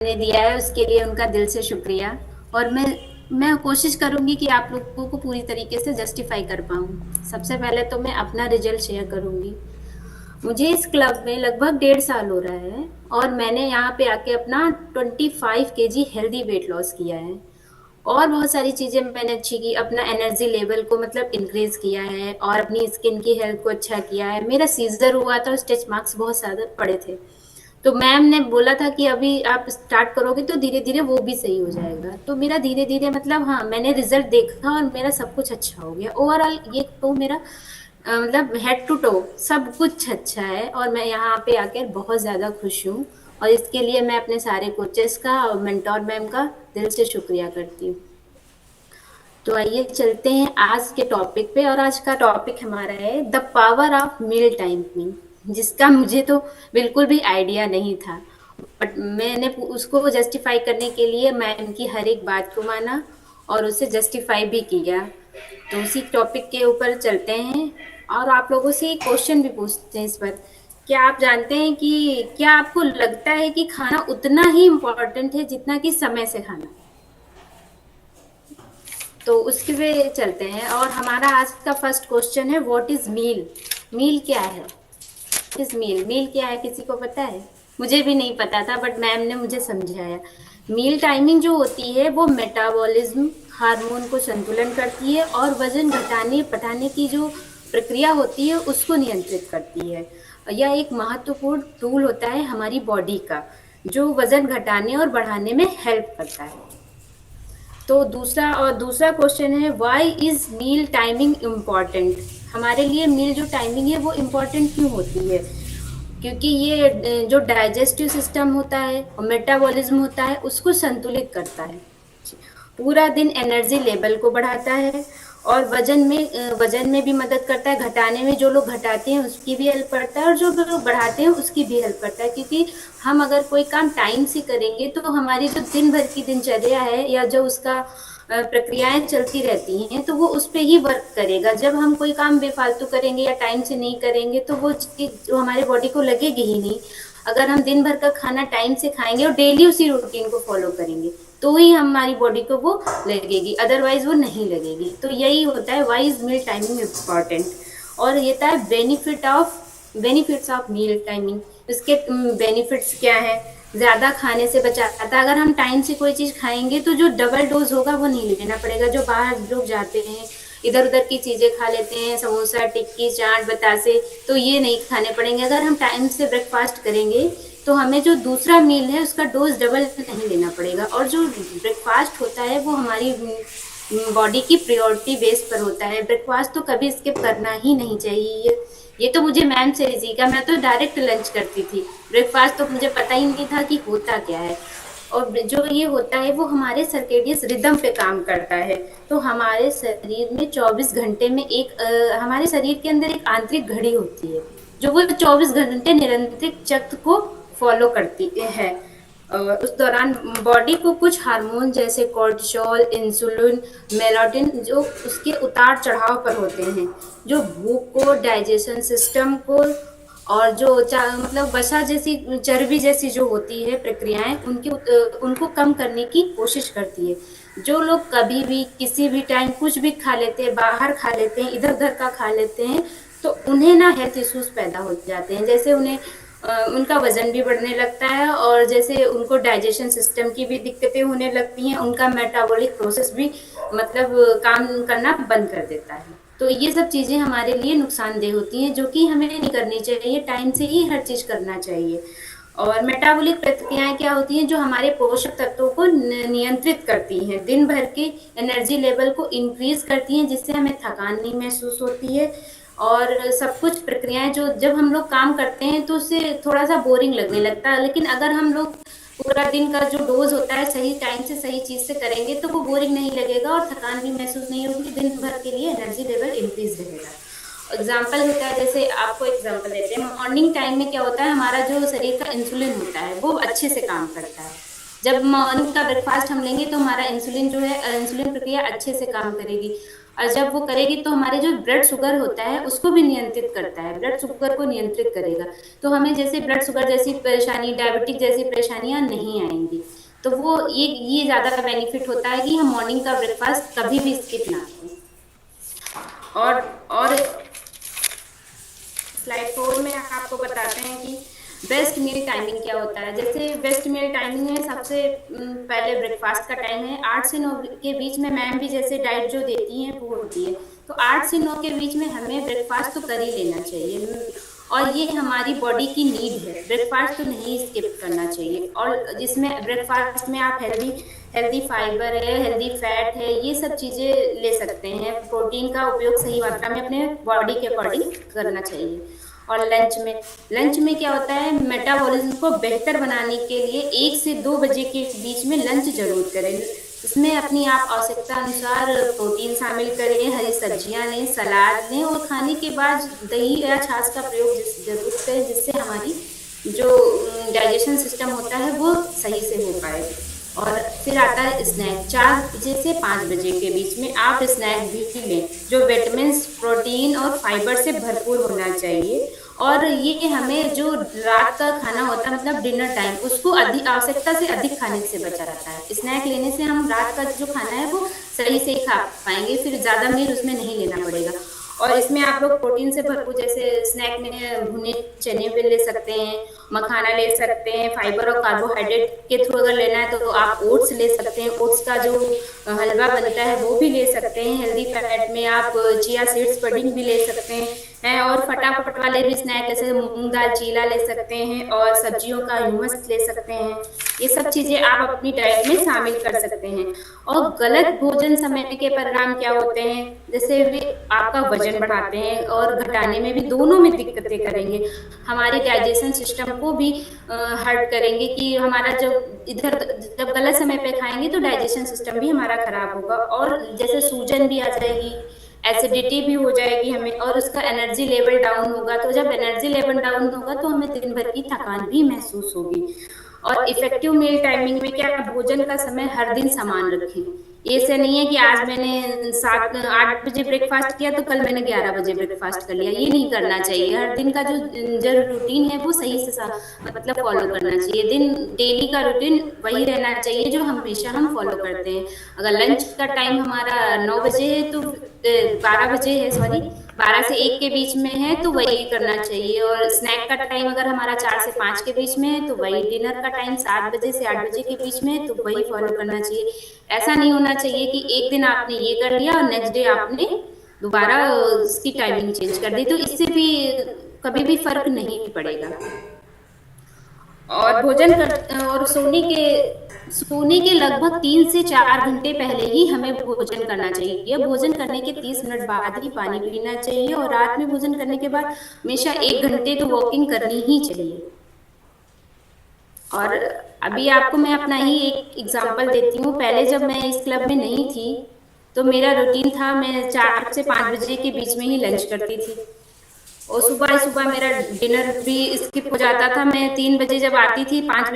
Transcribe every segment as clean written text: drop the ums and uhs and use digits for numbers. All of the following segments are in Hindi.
ने दिया है उसके लिए उनका दिल से शुक्रिया। और मैं कोशिश करूंगी कि आप लोगों को पूरी तरीके से जस्टिफाई कर पाऊँ। सबसे पहले तो मैं अपना रिजल्ट शेयर करूंगी। मुझे इस क्लब में लगभग 1.5 साल हो रहा है और मैंने यहाँ पे आके अपना 25 kg हेल्दी वेट लॉस किया है। और बहुत सारी चीजें मैंने अच्छी की, अपना एनर्जी लेवल को मतलब इंक्रीज किया है और अपनी स्किन की हेल्थ को अच्छा किया है। मेरा सीजर हुआ था, स्टिच मार्क्स बहुत ज्यादा पड़े थे, तो मैम ने बोला था कि अभी आप स्टार्ट करोगे तो धीरे धीरे वो भी सही हो जाएगा। तो मेरा धीरे धीरे मतलब हाँ, मैंने रिजल्ट देखा और मेरा सब कुछ अच्छा हो गया। ओवरऑल ये तो मेरा मतलब हेड टू टो सब कुछ अच्छा है और मैं यहाँ पे आकर बहुत ज़्यादा खुश हूँ। और इसके लिए मैं अपने सारे कोचेस का और मेंटोर मैम का दिल से शुक्रिया करती हूँ। तो आइए चलते हैं आज के टॉपिक पे। और आज का टॉपिक हमारा है the power of meal timing, जिसका मुझे तो बिल्कुल भी आइडिया नहीं था, बट मैंने उसको जस्टिफाई करने के लिए मैम की हर एक बात को माना और उसे जस्टिफाई भी किया। तो उसी टॉपिक के ऊपर चलते हैं और आप लोगों से एक क्वेश्चन भी पूछते हैं इस पर। क्या आप जानते हैं कि क्या आपको लगता है कि खाना उतना ही इम्पोर्टेंट है जितना कि समय से खाना? तो उसके पे चलते हैं और हमारा आज का फर्स्ट क्वेश्चन है व्हाट इज मील। मील क्या है? इस मील मील क्या है, किसी को पता है? मुझे भी नहीं पता था, बट मैम ने मुझे समझाया। मील टाइमिंग जो होती है वो मेटाबॉलिज्म हार्मोन को संतुलन करती है और वजन घटाने बढ़ाने की जो प्रक्रिया होती है उसको नियंत्रित करती है। यह एक महत्वपूर्ण टूल होता है हमारी बॉडी का, जो वजन घटाने और बढ़ाने में हेल्प करता है। तो दूसरा क्वेश्चन है why is meal timing important. हमारे लिए मील जो टाइमिंग है वो इम्पॉर्टेंट क्यों होती है? क्योंकि ये जो डाइजेस्टिव सिस्टम होता है और मेटाबॉलिज्म होता है उसको संतुलित करता है। पूरा दिन एनर्जी लेवल को बढ़ाता है और वजन में भी मदद करता है। घटाने में जो लोग घटाते हैं उसकी भी हेल्प करता है और जो लोग बढ़ाते हैं उसकी भी हेल्प करता है। क्योंकि हम अगर कोई काम टाइम से करेंगे तो हमारी जो दिन भर की दिनचर्या है या जो उसका प्रक्रियाएं चलती रहती हैं तो वो उस पर ही वर्क करेगा। जब हम कोई काम बेफालतू करेंगे या टाइम से नहीं करेंगे तो वो चीज जो हमारे बॉडी को लगेगी ही नहीं। अगर हम दिन भर का खाना टाइम से खाएंगे और डेली उसी रूटीन को फॉलो करेंगे तो ही हमारी बॉडी को वो लगेगी, अदरवाइज वो नहीं लगेगी। तो यही होता है why is meal timing important. और ये था बेनिफिट्स ऑफ मील टाइमिंग। इसके बेनिफिट्स क्या है? ज्यादा खाने से बचाता है। अगर हम टाइम से कोई चीज खाएंगे तो जो डबल डोज होगा वो नहीं लेना पड़ेगा। जो बाहर लोग जाते हैं इधर उधर की चीजें खा लेते हैं, समोसा टिक्की चाट बतासे, तो ये नहीं खाने पड़ेंगे। अगर हम टाइम से ब्रेकफास्ट करेंगे तो हमें जो दूसरा मील है उसका डोज डबल नहीं लेना पड़ेगा। और जो ब्रेकफास्ट होता है वो हमारी बॉडी की प्रायोरिटी बेस पर होता है। ब्रेकफास्ट तो कभी स्किप करना ही नहीं चाहिए। ये तो मुझे मैम से ही सीखा। मैं तो डायरेक्ट लंच करती थी, ब्रेकफास्ट तो मुझे पता ही नहीं था कि होता क्या है। और जो ये होता है वो हमारे सर्केडियस रिदम पे काम करता है। तो हमारे शरीर में 24 घंटे में हमारे शरीर के अंदर एक आंतरिक घड़ी होती है जो वो 24 घंटे निरंतर चक्र को फॉलो करती है। उस दौरान बॉडी को कुछ हार्मोन जैसे कोर्टिसोल, इंसुलिन, मेलाटोनिन जो उसके उतार चढ़ाव पर होते हैं, जो भूख को, डाइजेशन सिस्टम को और जो मतलब वसा जैसी चर्बी जैसी जो होती है प्रक्रियाएं उनको कम करने की कोशिश करती है। जो लोग कभी भी किसी भी टाइम कुछ भी खा लेते हैं, बाहर खा लेते हैं, इधर उधर का खा लेते हैं, तो उन्हें ना हेल्थ इश्यूज पैदा हो जाते हैं। जैसे उन्हें उनका वजन भी बढ़ने लगता है और जैसे उनको डाइजेशन सिस्टम की भी दिक्कतें होने लगती हैं, उनका मेटाबॉलिक प्रोसेस भी मतलब काम करना बंद कर देता है। तो ये सब चीज़ें हमारे लिए नुकसानदेह होती हैं जो कि हमें नहीं करनी चाहिए। टाइम से ही हर चीज़ करना चाहिए। और मेटाबॉलिक प्रतिक्रियाएं क्या होती हैं? जो हमारे पोषक तत्वों को नियंत्रित करती हैं, दिन भर के एनर्जी लेवल को इंक्रीज करती हैं, जिससे हमें थकान नहीं महसूस होती है। और सब कुछ प्रक्रियाएं जो जब हम लोग काम करते हैं तो उससे थोड़ा सा बोरिंग लगने लगता है, लेकिन अगर हम लोग पूरा दिन का जो डोज होता है सही टाइम से सही चीज से करेंगे तो वो बोरिंग नहीं लगेगा और थकान भी महसूस नहीं होगी। दिन भर के लिए एनर्जी लेवल इंक्रीज रहेगा। एग्जाम्पल होता है, जैसे आपको एग्जाम्पल देते हैं, मॉर्निंग टाइम में क्या होता है, हमारा जो शरीर का इंसुलिन होता है वो अच्छे से काम करता है। जब मॉर्निंग का ब्रेकफास्ट हम लेंगे तो हमारा इंसुलिन जो है इंसुलिन प्रक्रिया अच्छे से काम करेगी। और जब वो करेगी तो हमारे जो ब्लड शुगर होता है उसको भी नियंत्रित करता है, ब्लड शुगर को नियंत्रित करेगा। तो हमें जैसे ब्लड शुगर जैसी परेशानी, डायबिटिक जैसी परेशानियां नहीं आएंगी। तो वो ये ज्यादा बेनिफिट होता है कि हम मॉर्निंग का ब्रेकफास्ट कभी भी स्किप ना करें। और स्लाइड 4 में आपको बताते हैं कि बेस्ट मील टाइमिंग क्या होता है। जैसे बेस्ट मील टाइमिंग में सबसे पहले ब्रेकफास्ट का टाइम है 8 से 9 के बीच में। मैम भी जैसे डाइट जो देती हैं वो होती है, तो 8 से 9 के बीच में हमें ब्रेकफास्ट तो कर ही लेना चाहिए, और ये हमारी बॉडी की नीड है। ब्रेकफास्ट तो नहीं स्किप करना चाहिए। और जिसमें ब्रेकफास्ट में आप हेल्दी फाइबर है, हेल्दी फैट है, ये सब चीज़ें ले सकते हैं। प्रोटीन का उपयोग सही मात्रा में अपने बॉडी के अकॉर्डिंग करना चाहिए। और लंच में क्या होता है, मेटाबॉलिज्म को बेहतर बनाने के लिए 1 से 2 बजे के बीच में लंच जरूर करें। इसमें अपनी आप आवश्यकता अनुसार प्रोटीन शामिल करें, हरी सब्जियां लें, सलाद लें, और खाने के बाद दही या छाछ का प्रयोग जरूर करें, जिससे हमारी जो डाइजेशन सिस्टम होता है वो सही से हो पाए। और फिर आता है स्नैक। 4 बजे से 5 बजे के बीच में आप स्नैक भी लें, जो विटामिन, प्रोटीन और फाइबर से भरपूर होना चाहिए। और ये हमें जो रात का खाना होता है, मतलब डिनर टाइम, उसको अधिक आवश्यकता से अधिक खाने से बचा रहता है। स्नैक लेने से हम रात का जो खाना है वो सही से खा पाएंगे, फिर ज़्यादा मील उसमें नहीं लेना पड़ेगा। और इसमें आप लोग प्रोटीन से भरपूर, जैसे स्नैक में भुने चने भी ले सकते हैं, मखाना ले सकते हैं। फाइबर और कार्बोहाइड्रेट के थ्रू अगर लेना है तो आप ओट्स ले सकते हैं, ओट्स का जो हलवा बनता है वो भी ले सकते हैं। हेल्दी फैट में आप चिया सीड्स पुडिंग भी ले सकते हैं। और फटाफट वाले भी स्नैक जैसे मूंग दाल चीला ले सकते हैं, और सब्जियों का ह्यूमस ले सकते हैं। ये सब चीज़ें आप अपनी डाइट में शामिल कर सकते हैं। और गलत भोजन समय के परिणाम क्या होते हैं, जैसे वे आपका वजन बढ़ाते हैं और घटाने में भी, दोनों में दिक्कतें करेंगे। हमारी डाइजेशन सिस्टम को भी हर्ट करेंगे कि हमारा जब गलत समय पे खाएंगे तो डाइजेशन सिस्टम भी हमारा खराब होगा, और जैसे सूजन भी आ जाएगी, एसिडिटी भी हो जाएगी हमें, और उसका एनर्जी लेवल डाउन होगा। तो जब एनर्जी लेवल डाउन होगा तो हमें दिन भर की थकान भी महसूस होगी। और इफेक्टिव मील टाइमिंग में क्या, भोजन का समय हर दिन समान रखें। ऐसे नहीं है कि आज मैंने 7-8 बजे ब्रेकफास्ट किया तो कल मैंने 11 बजे ब्रेकफास्ट कर लिया, ये नहीं करना चाहिए। हर दिन का जो रूटीन है वो सही से मतलब फॉलो करना चाहिए। डेली का रूटीन वही रहना चाहिए जो हमेशा हम फॉलो करते हैं। अगर लंच का टाइम हमारा 9 बजे है तो 12 बजे है, सॉरी 12 से 1 के बीच में है तो वही करना चाहिए। और स्नैक का टाइम अगर हमारा 4 से 5 के बीच में है तो वही। डिनर का टाइम 7 बजे से 8 बजे के बीच में है तो वही फॉलो करना चाहिए। ऐसा नहीं होना चाहिए कि एक दिन आपने ये कर लिया और नेक्स्ट डे आपने दोबारा उसकी टाइमिंग चेंज कर दी, तो इससे भी कभी भी फर्क नहीं पड़ेगा। और सोने के लगभग 3 से 4 घंटे पहले ही हमें भोजन करना चाहिए। भोजन करने के 30 मिनट बाद ही पानी पीना चाहिए, और रात में भोजन करने के बाद हमेशा 1 घंटे तो वॉकिंग करनी ही चाहिए। और अभी आपको मैं अपना ही एक एग्जांपल देती हूँ। पहले जब मैं इस क्लब में नहीं थी तो मेरा रूटीन था, मैं 4 से 5 बजे के बीच में ही लंच करती थी, और सुबह मेरा डिनर भी स्किप हो जाता था। मैं 3 बजे जब आती थी, 5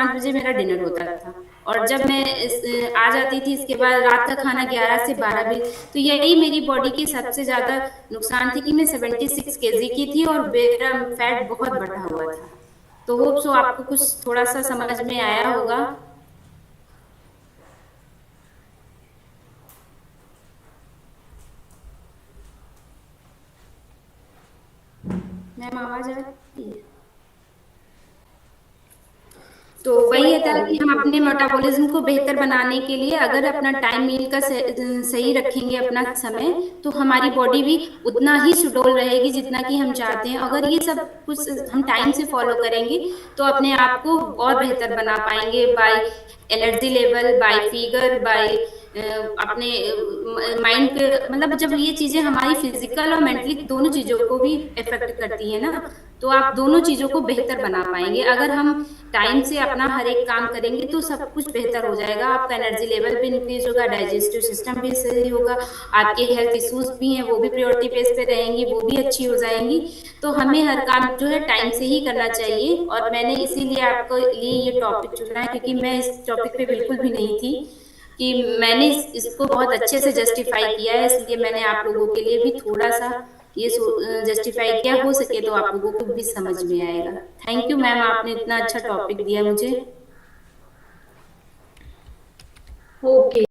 बजे मेरा डिनर होता था। और जब मैं आ जाती थी इसके बाद रात का खाना 11 से 12 बजे। तो यही मेरी बॉडी की सबसे ज़्यादा नुकसान थी कि मैं 76 केजी की थी और मेरा फैट बहुत बढ़ा हुआ था। तो होप सो आपको कुछ थोड़ा सा समझ में आया होगा। मैम आवाज आ रही है? तो वही था कि हम अपने मेटाबॉलिज्म को बेहतर बनाने के लिए अगर अपना टाइम मील का सही रखेंगे अपना समय, तो हमारी बॉडी भी उतना ही सुडौल रहेगी जितना कि हम चाहते हैं। अगर ये सब कुछ हम टाइम से फॉलो करेंगे तो अपने आप को और बेहतर बना पाएंगे, by energy level, by figure, by अपने माइंड पे। मतलब जब ये चीज़ें हमारी फिजिकल और मेंटली दोनों चीज़ों को भी इफेक्ट करती है ना, तो आप दोनों चीज़ों को बेहतर बना पाएंगे। अगर हम टाइम से अपना हर एक काम करेंगे तो सब कुछ बेहतर हो जाएगा। आपका एनर्जी लेवल भी इंक्रीज होगा, डाइजेस्टिव सिस्टम भी सही होगा, आपके हेल्थ इश्यूज भी हैं वो भी प्रायोरिटी बेस पे रहेंगी, वो भी अच्छी हो जाएंगी। तो हमें हर काम जो है टाइम से ही करना चाहिए। और मैंने इसीलिए आपको लिए ये टॉपिक चुना है क्योंकि मैं इस टॉपिक पे बिल्कुल भी नहीं थी। कि मैंने इसको बहुत अच्छे से जस्टिफाई किया है, इसलिए मैंने आप लोगों के लिए भी थोड़ा सा ये जस्टिफाई किया, हो सके तो आप लोगों को भी समझ में आएगा। थैंक यू मैम, आपने इतना अच्छा टॉपिक दिया मुझे। ओके।